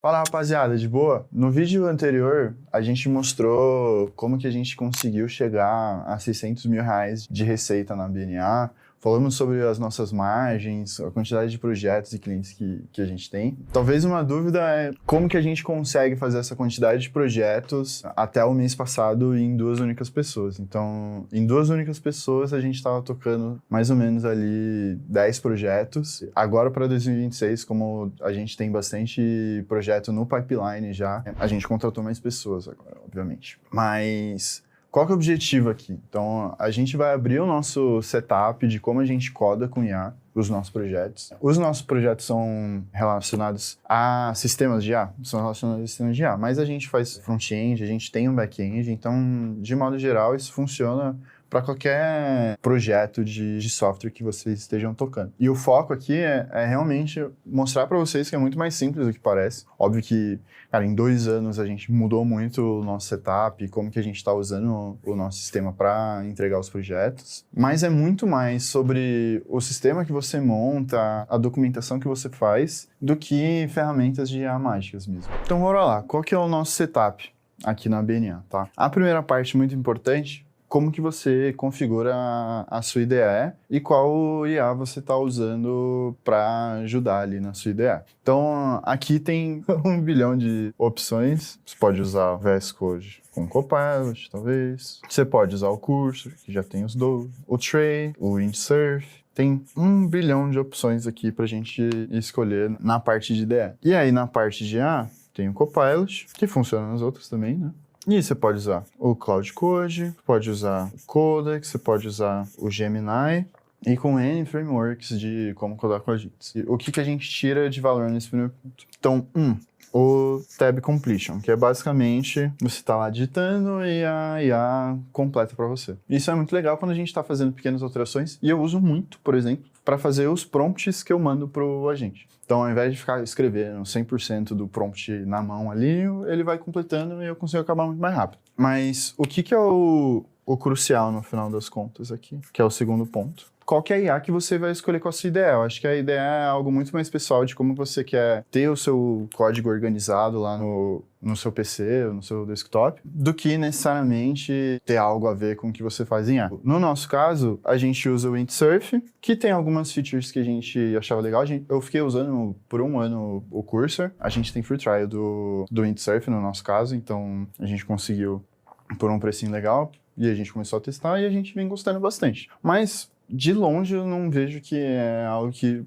Fala, rapaziada, de boa? No vídeo anterior, a gente mostrou como que a gente conseguiu chegar a R$ 600 mil de receita na BNA. Falamos sobre as nossas margens, a quantidade de projetos e clientes que a gente tem. Talvez uma dúvida é como que a gente consegue fazer essa quantidade de projetos até o mês passado em 2 únicas pessoas. Então, em 2 únicas pessoas, a gente estava tocando mais ou menos ali 10 projetos. Agora, para 2026, como a gente tem bastante projeto no pipeline já, a gente contratou mais pessoas agora, obviamente. Mas qual que é o objetivo aqui? Então, a gente vai abrir o nosso setup de como a gente coda com IA os nossos projetos. Os nossos projetos são relacionados a sistemas de IA, são relacionados a sistemas de IA, mas a gente faz front-end, a gente tem um back-end, então, de modo geral, isso funciona para qualquer projeto de software que vocês estejam tocando. E o foco aqui é realmente mostrar para vocês que é muito mais simples do que parece. Óbvio que, cara, em 2 anos a gente mudou muito o nosso setup, como que a gente está usando o nosso sistema para entregar os projetos, mas é muito mais sobre o sistema que você monta, a documentação que você faz, do que ferramentas de IA mágicas mesmo. Então, bora lá. Qual que é o nosso setup aqui na BNA, tá? A primeira parte muito importante, como que você configura a sua IDE e qual IA você está usando para ajudar ali na sua IDE. Então, aqui tem 1 bilhão de opções. Você pode usar o VS Code com Copilot, talvez. Você pode usar o Cursor, que já tem os dois. O Tray, o Windsurf. Tem 1 bilhão de opções aqui para a gente escolher na parte de IDE. E aí, na parte de IA, tem o Copilot, que funciona nas outras também, né? E você pode usar o Cloud Code, pode usar o Codex, você pode usar o Gemini e com N frameworks de como codar com agentes. E o que a gente tira de valor nesse primeiro ponto? Então, o Tab Completion, que é basicamente você está lá digitando e a IA completa para você. Isso é muito legal quando a gente está fazendo pequenas alterações e eu uso muito, por exemplo, para fazer os prompts que eu mando para o agente. Então, ao invés de ficar escrevendo 100% do prompt na mão ali, ele vai completando e eu consigo acabar muito mais rápido. Mas o que é o crucial no final das contas aqui, que é o segundo ponto? Qual que é a IA que você vai escolher com a sua IDE? Eu acho que a IDE é algo muito mais pessoal de como você quer ter o seu código organizado lá no seu PC, ou no seu desktop, do que necessariamente ter algo a ver com o que você faz em IA. No nosso caso, a gente usa o Windsurf, que tem algumas features que a gente achava legal. Eu fiquei usando por 1 ano o Cursor. A gente tem free trial do Windsurf no nosso caso, então a gente conseguiu por um precinho legal e a gente começou a testar e a gente vem gostando bastante. Mas de longe eu não vejo que é algo que,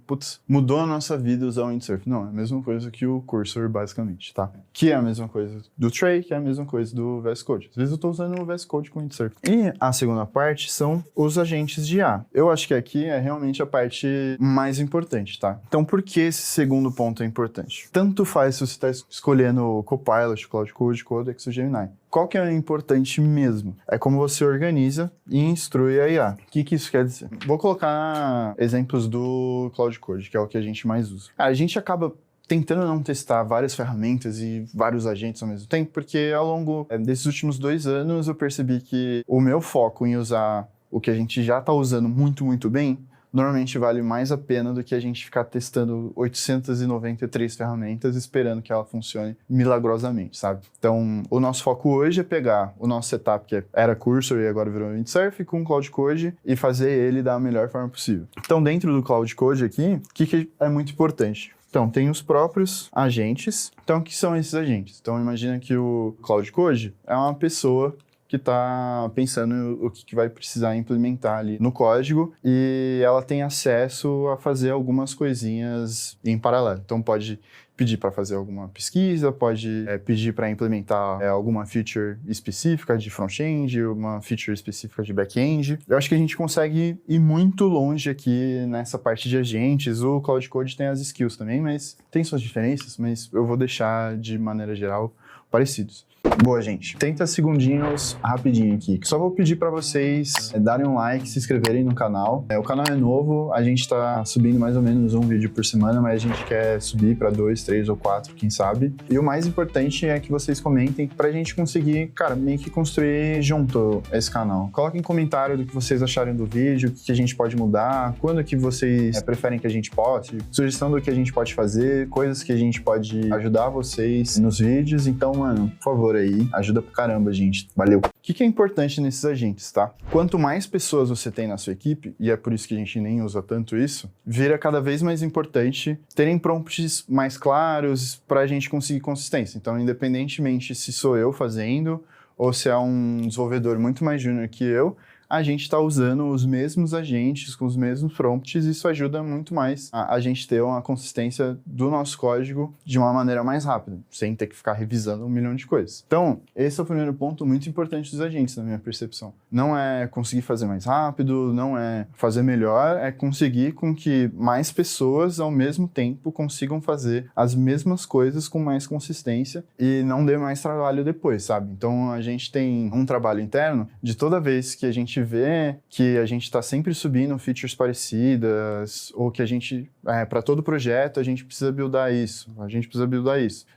mudou a nossa vida usar o Windsurf. Não, é a mesma coisa que o Cursor, basicamente, tá? Que é a mesma coisa do Tray, que é a mesma coisa do VS Code. Às vezes eu tô usando o VS Code com o Windsurf. E a segunda parte são os agentes de IA. Eu acho que aqui é realmente a parte mais importante, tá? Então, por que esse segundo ponto é importante? Tanto faz se você está escolhendo o Copilot, o Cloud Code, Codex ou Gemini. Qual que é o importante mesmo? É como você organiza e instrui a IA. O que isso quer dizer? Vou colocar exemplos do Cloud Code, que é o que a gente mais usa. A gente acaba tentando não testar várias ferramentas e vários agentes ao mesmo tempo, porque ao longo desses últimos 2 anos eu percebi que o meu foco em usar o que a gente já está usando muito, muito bem, normalmente vale mais a pena do que a gente ficar testando 893 ferramentas esperando que ela funcione milagrosamente, sabe? Então, o nosso foco hoje é pegar o nosso setup, que era Cursor e agora virou Windsurf, com Cloud Code e fazer ele da melhor forma possível. Então, dentro do Cloud Code aqui, o que é muito importante? Então, tem os próprios agentes. Então, o que são esses agentes? Então, imagina que o Cloud Code é uma pessoa que está pensando o que vai precisar implementar ali no código e ela tem acesso a fazer algumas coisinhas em paralelo. Então, pode pedir para fazer alguma pesquisa, pode pedir para implementar alguma feature específica de front-end, uma feature específica de back-end. Eu acho que a gente consegue ir muito longe aqui nessa parte de agentes. O Cloud Code tem as skills também, mas tem suas diferenças, mas eu vou deixar de maneira geral parecidos. Boa, gente. 30 segundinhos rapidinho aqui. Só vou pedir para vocês darem um like, se inscreverem no canal. O canal é novo, a gente tá subindo mais ou menos um vídeo por semana, mas a gente quer subir para 2, 3 ou 4, quem sabe. E o mais importante é que vocês comentem pra gente conseguir, cara, meio que construir junto esse canal. Coloquem comentário do que vocês acharem do vídeo, o que a gente pode mudar, quando que vocês preferem que a gente poste, sugestão do que a gente pode fazer, coisas que a gente pode ajudar vocês nos vídeos. Então, mano, por favor aí, ajuda pra caramba, gente. Valeu! O que é importante nesses agentes, tá? Quanto mais pessoas você tem na sua equipe, e é por isso que a gente nem usa tanto isso, vira cada vez mais importante terem prompts mais claros pra gente conseguir consistência. Então, independentemente se sou eu fazendo ou se é um desenvolvedor muito mais júnior que eu, a gente está usando os mesmos agentes, com os mesmos prompts, e isso ajuda muito mais a gente ter uma consistência do nosso código de uma maneira mais rápida, sem ter que ficar revisando um milhão de coisas. Então, esse é o primeiro ponto muito importante dos agentes, na minha percepção. Não é conseguir fazer mais rápido, não é fazer melhor, é conseguir com que mais pessoas, ao mesmo tempo, consigam fazer as mesmas coisas com mais consistência e não dê mais trabalho depois, sabe? Então, a gente tem um trabalho interno de toda vez que a gente vê que a gente está sempre subindo features parecidas, ou que a gente, para todo projeto, a gente precisa buildar isso,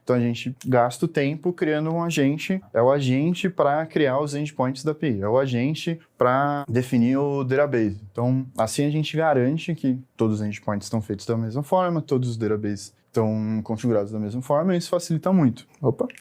Então a gente gasta o tempo criando um agente, é o agente para criar os endpoints da API, é o agente para definir o database. Então, assim a gente garante que todos os endpoints estão feitos da mesma forma, todos os databases estão configurados da mesma forma, e isso facilita muito.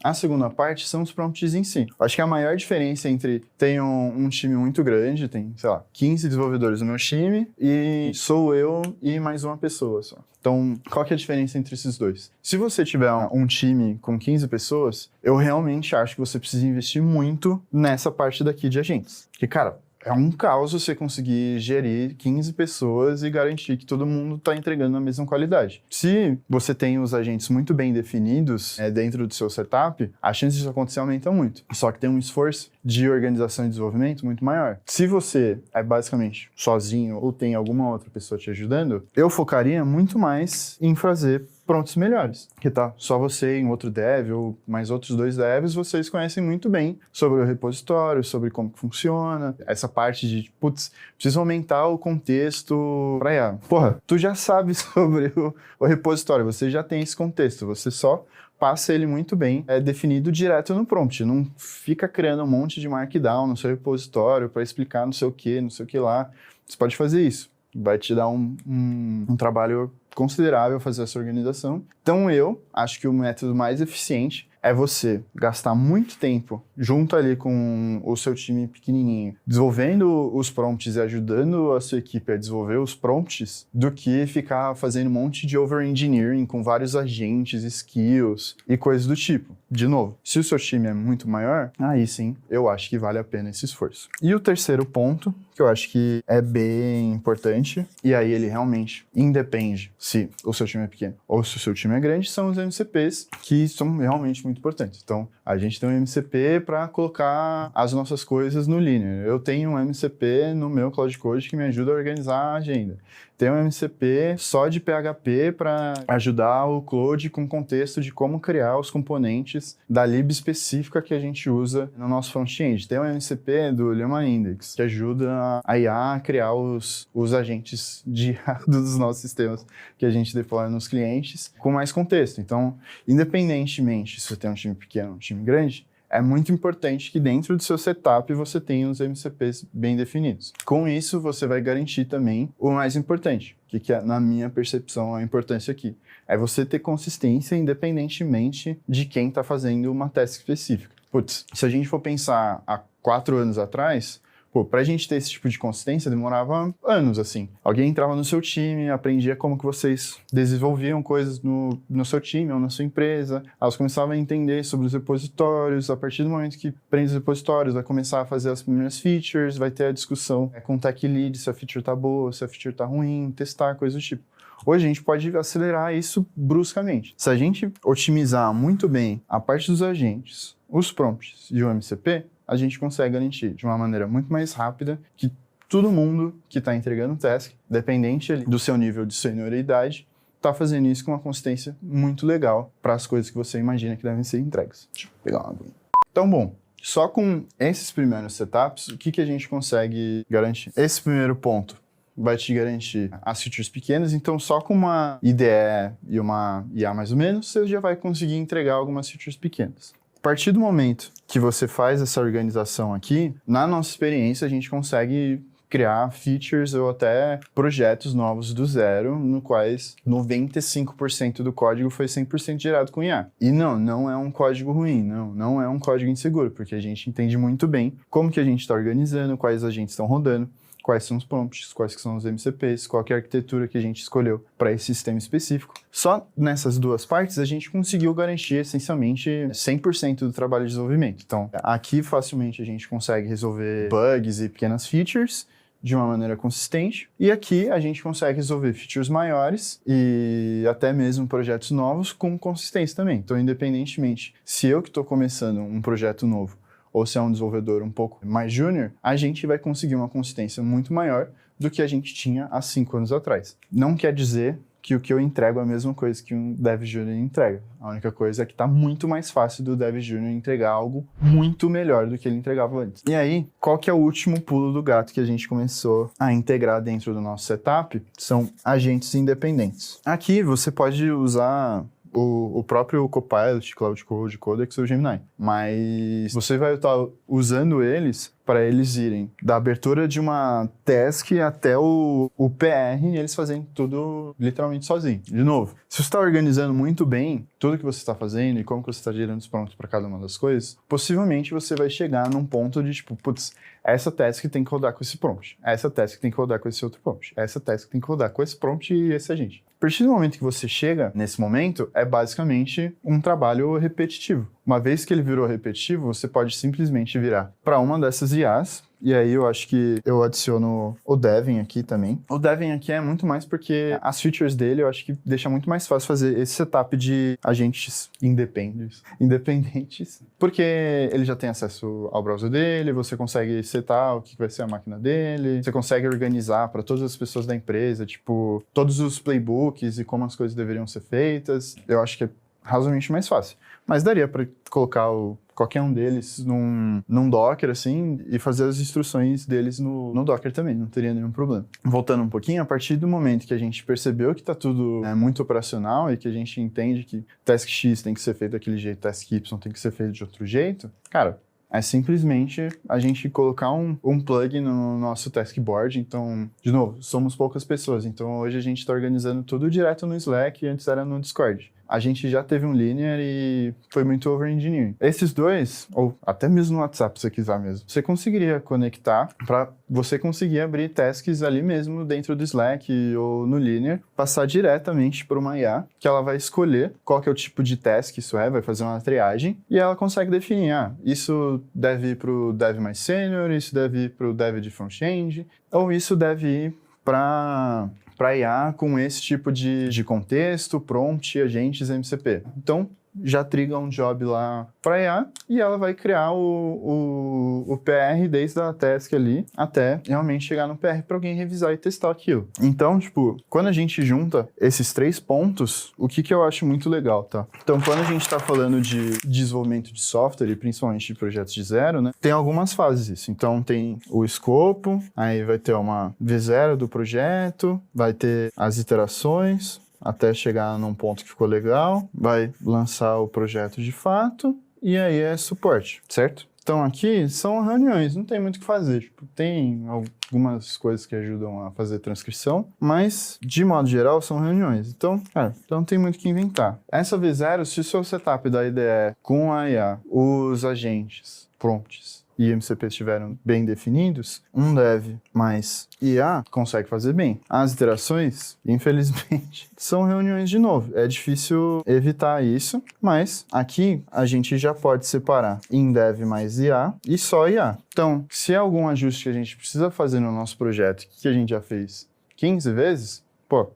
A segunda parte são os prompts em si. Acho que a maior diferença entre ter um time muito grande, tem, sei lá, 15 desenvolvedores no meu time, e sou eu e mais uma pessoa só. Então, qual que é a diferença entre esses dois? Se você tiver um time com 15 pessoas, eu realmente acho que você precisa investir muito nessa parte daqui de agentes. Porque, cara, é um caos você conseguir gerir 15 pessoas e garantir que todo mundo está entregando a mesma qualidade. Se você tem os agentes muito bem definidos dentro do seu setup, a chance disso acontecer aumenta muito. Só que tem um esforço de organização e desenvolvimento muito maior. Se você é basicamente sozinho ou tem alguma outra pessoa te ajudando, eu focaria muito mais em fazer prompts melhores. Que tá só você e um outro dev ou mais outros 2 devs, vocês conhecem muito bem sobre o repositório, sobre como que funciona, essa parte de, putz, preciso aumentar o contexto pra IA. Porra, tu já sabe sobre o repositório, você já tem esse contexto, você só passa ele muito bem definido direto no prompt. Não fica criando um monte de markdown no seu repositório para explicar não sei o que lá. Você pode fazer isso. Vai te dar um trabalho considerável fazer essa organização. Então eu acho que o método mais eficiente é você gastar muito tempo junto ali com o seu time pequenininho, desenvolvendo os prompts e ajudando a sua equipe a desenvolver os prompts, do que ficar fazendo um monte de over-engineering com vários agentes, skills e coisas do tipo. De novo, se o seu time é muito maior, aí sim, eu acho que vale a pena esse esforço. E o terceiro ponto, que eu acho que é bem importante, e aí ele realmente independe se o seu time é pequeno ou se o seu time é grande, são os MCPs, que são realmente muito importantes. Então, a gente tem um MCP para colocar as nossas coisas no Linear. Eu tenho um MCP no meu Cloud Code que me ajuda a organizar a agenda. Tem um MCP só de PHP para ajudar o Cloud com contexto de como criar os componentes da lib específica que a gente usa no nosso front-end. Tem um MCP do Llama Index, que ajuda a IA a criar os agentes de IA dos nossos sistemas que a gente deploya nos clientes com mais contexto. Então, independentemente se você tem um time pequeno ou um time grande, é muito importante que dentro do seu setup você tenha os MCPs bem definidos. Com isso, você vai garantir também o mais importante, que é, na minha percepção, a importância aqui. É você ter consistência independentemente de quem está fazendo uma task específica. Putz, se a gente for pensar há 4 anos atrás, pra gente ter esse tipo de consistência, demorava anos, assim. Alguém entrava no seu time, aprendia como que vocês desenvolviam coisas no seu time ou na sua empresa. Elas começavam a entender sobre os repositórios. A partir do momento que aprende os repositórios, vai começar a fazer as primeiras features, vai ter a discussão com o tech lead se a feature tá boa, se a feature tá ruim, testar, coisas do tipo. Hoje a gente pode acelerar isso bruscamente. Se a gente otimizar muito bem a parte dos agentes, os prompts e o MCP, a gente consegue garantir de uma maneira muito mais rápida que todo mundo que está entregando o task, dependente ali do seu nível de senioridade, está fazendo isso com uma consistência muito legal para as coisas que você imagina que devem ser entregues. Deixa eu pegar uma aguinha. Então, bom, só com esses primeiros setups, o que a gente consegue garantir? Esse primeiro ponto vai te garantir as features pequenas, então só com uma IDE e uma IA mais ou menos, você já vai conseguir entregar algumas features pequenas. A partir do momento que você faz essa organização aqui, na nossa experiência a gente consegue criar features ou até projetos novos do zero, no quais 95% do código foi 100% gerado com IA. E não é um código ruim, não é um código inseguro, porque a gente entende muito bem como que a gente está organizando, quais agentes estão rodando, quais são os prompts, quais que são os MCPs, qual que é a arquitetura que a gente escolheu para esse sistema específico. Só nessas duas partes a gente conseguiu garantir essencialmente 100% do trabalho de desenvolvimento. Então, aqui facilmente a gente consegue resolver bugs e pequenas features de uma maneira consistente, e aqui a gente consegue resolver features maiores e até mesmo projetos novos com consistência também. Então, independentemente se eu que estou começando um projeto novo ou se é um desenvolvedor um pouco mais júnior, a gente vai conseguir uma consistência muito maior do que a gente tinha há 5 anos atrás. Não quer dizer que o que eu entrego é a mesma coisa que um Dev Júnior entrega. A única coisa é que está muito mais fácil do Dev Júnior entregar algo muito melhor do que ele entregava antes. E aí, qual que é o último pulo do gato que a gente começou a integrar dentro do nosso setup? São agentes independentes. Aqui você pode usar o próprio Copilot, Cloud Code, Codex ou Gemini, mas você vai estar usando eles para eles irem da abertura de uma task até o PR e eles fazem tudo literalmente sozinho. De novo, se você está organizando muito bem tudo que você está fazendo e como que você está gerando os prompts para cada uma das coisas, possivelmente você vai chegar num ponto de tipo, putz, essa task tem que rodar com esse prompt, essa task tem que rodar com esse outro prompt, essa task tem que rodar com esse prompt e esse agente. A partir do momento que você chega nesse momento, é basicamente um trabalho repetitivo. Uma vez que ele virou repetitivo, você pode simplesmente virar para uma dessas IAs, e aí eu acho que eu adiciono o Devin aqui também. O Devin aqui é muito mais porque as features dele eu acho que deixa muito mais fácil fazer esse setup de agentes independentes, porque ele já tem acesso ao browser dele, você consegue setar o que vai ser a máquina dele, você consegue organizar para todas as pessoas da empresa, tipo, todos os playbooks e como as coisas deveriam ser feitas. Eu acho que é razoavelmente mais fácil. Mas daria para colocar qualquer um deles num Docker, assim, e fazer as instruções deles no Docker também, não teria nenhum problema. Voltando um pouquinho, a partir do momento que a gente percebeu que está tudo muito operacional e que a gente entende que task X tem que ser feito daquele jeito, task Y tem que ser feito de outro jeito, cara, é simplesmente a gente colocar um plug no nosso task board. Então, de novo, somos poucas pessoas, então hoje a gente está organizando tudo direto no Slack e antes era no Discord. A gente já teve um Linear e foi muito over-engineering. Esses dois, ou até mesmo no WhatsApp, se você quiser mesmo, você conseguiria conectar para você conseguir abrir tasks ali mesmo dentro do Slack ou no Linear, passar diretamente para uma IA, que ela vai escolher qual que é o tipo de task isso é, vai fazer uma triagem, e ela consegue definir, isso deve ir para o Dev mais sênior, isso deve ir para o Dev de front-end, ou isso deve ir para IA com esse tipo de contexto, prompt, agentes, MCP. Então, já triga um job lá para IA e ela vai criar o PR desde a task ali até realmente chegar no PR para alguém revisar e testar aquilo. Então, tipo, quando a gente junta esses 3 pontos, o que eu acho muito legal, tá? Então, quando a gente está falando de desenvolvimento de software e principalmente de projetos de zero, né? Tem algumas fases isso. Então, tem o escopo, aí vai ter uma V0 do projeto, vai ter as iterações, até chegar num ponto que ficou legal, vai lançar o projeto de fato, e aí é suporte, certo? Então aqui são reuniões, não tem muito o que fazer, tipo, tem algumas coisas que ajudam a fazer transcrição, mas de modo geral são reuniões, então, cara, não tem muito o que inventar. Essa V0, se o seu setup da IDE com a IA, os agentes, prompts, e MCP estiveram bem definidos, um dev mais IA consegue fazer bem. As iterações, infelizmente, são reuniões de novo. É difícil evitar isso, mas aqui a gente já pode separar em dev mais IA e só IA. Então, se é algum ajuste que a gente precisa fazer no nosso projeto, que a gente já fez 15 vezes,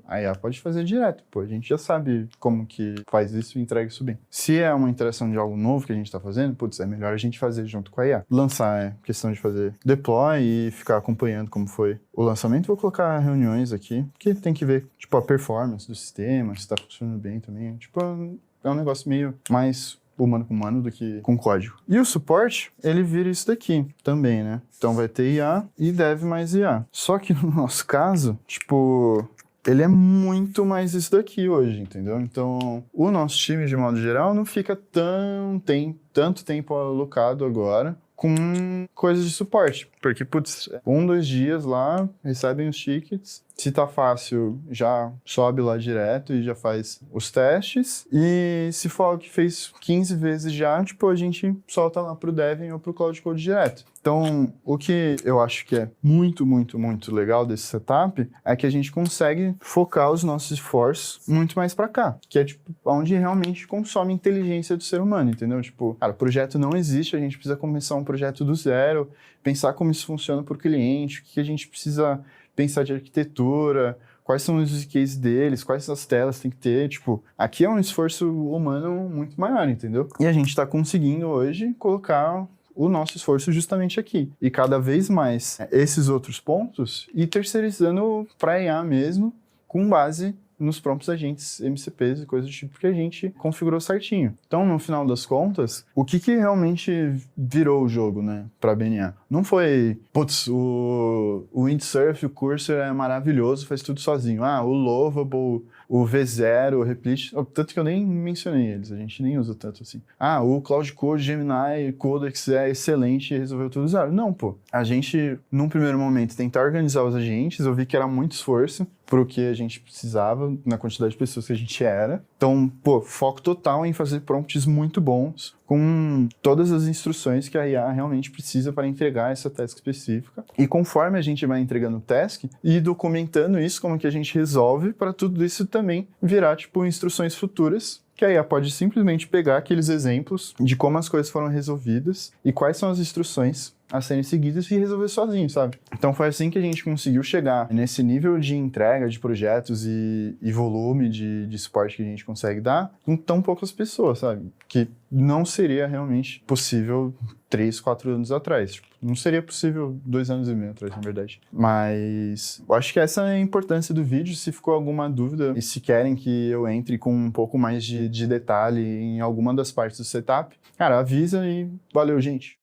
a IA pode fazer direto, a gente já sabe como que faz isso e entrega isso bem. Se é uma interação de algo novo que a gente está fazendo, é melhor a gente fazer junto com a IA. Lançar é questão de fazer deploy e ficar acompanhando como foi o lançamento. Vou colocar reuniões aqui, porque tem que ver, a performance do sistema, se está funcionando bem também. É um negócio meio mais humano com humano do que com código. E o suporte, ele vira isso daqui também, né? Então vai ter IA e dev mais IA. Só que no nosso caso, tipo, ele é muito mais isso daqui hoje, entendeu? Então, o nosso time, de modo geral, não fica tanto tempo alocado agora com coisas de suporte. Porque, putz, 2 dias lá, recebem os tickets. Se tá fácil, já sobe lá direto e já faz os testes. E se for algo que fez 15 vezes já, tipo, a gente solta lá pro Devin ou pro Cloud Code direto. Então, o que eu acho que é muito, muito, muito legal desse setup é que a gente consegue focar os nossos esforços muito mais pra cá, que é, tipo, onde realmente consome a inteligência do ser humano, entendeu? Tipo, cara, o projeto não existe, a gente precisa começar um projeto do zero, pensar como isso funciona pro cliente, o que a gente precisa pensar de arquitetura, quais são os use cases deles, quais as telas tem que ter, tipo, aqui é um esforço humano muito maior, entendeu? E a gente tá conseguindo hoje colocar o nosso esforço justamente aqui. E cada vez mais esses outros pontos e terceirizando para IA mesmo, com base nos próprios agentes MCPs e coisas do tipo que a gente configurou certinho. Então, no final das contas, o que realmente virou o jogo, né, para BNA? Não foi, putz, o Windsurf, o Cursor é maravilhoso, faz tudo sozinho. Ah, o Lovable, o V0, o Replit, tanto que eu nem mencionei eles, a gente nem usa tanto assim. Ah, o Cloud Code, Gemini, Codex é excelente e resolveu tudo zero. Não, pô. A gente, num primeiro momento, tentar organizar os agentes, eu vi que era muito esforço pro que a gente precisava, na quantidade de pessoas que a gente era. Então, pô, foco total em fazer prompts muito bons, com todas as instruções que a IA realmente precisa para entregar essa task específica. E conforme a gente vai entregando o task, e documentando isso, como que a gente resolve, para tudo isso também virar, tipo, instruções futuras, que a IA pode simplesmente pegar aqueles exemplos de como as coisas foram resolvidas e quais são as instruções a serem seguidas e resolver sozinho, sabe? Então foi assim que a gente conseguiu chegar nesse nível de entrega de projetos e volume de suporte que a gente consegue dar com tão poucas pessoas, sabe? Que não seria realmente possível 3, 4 anos atrás. Tipo, não seria possível 2 anos e meio atrás, na verdade. Mas eu acho que essa é a importância do vídeo. Se ficou alguma dúvida e se querem que eu entre com um pouco mais de detalhe em alguma das partes do setup, cara, avisa e valeu, gente.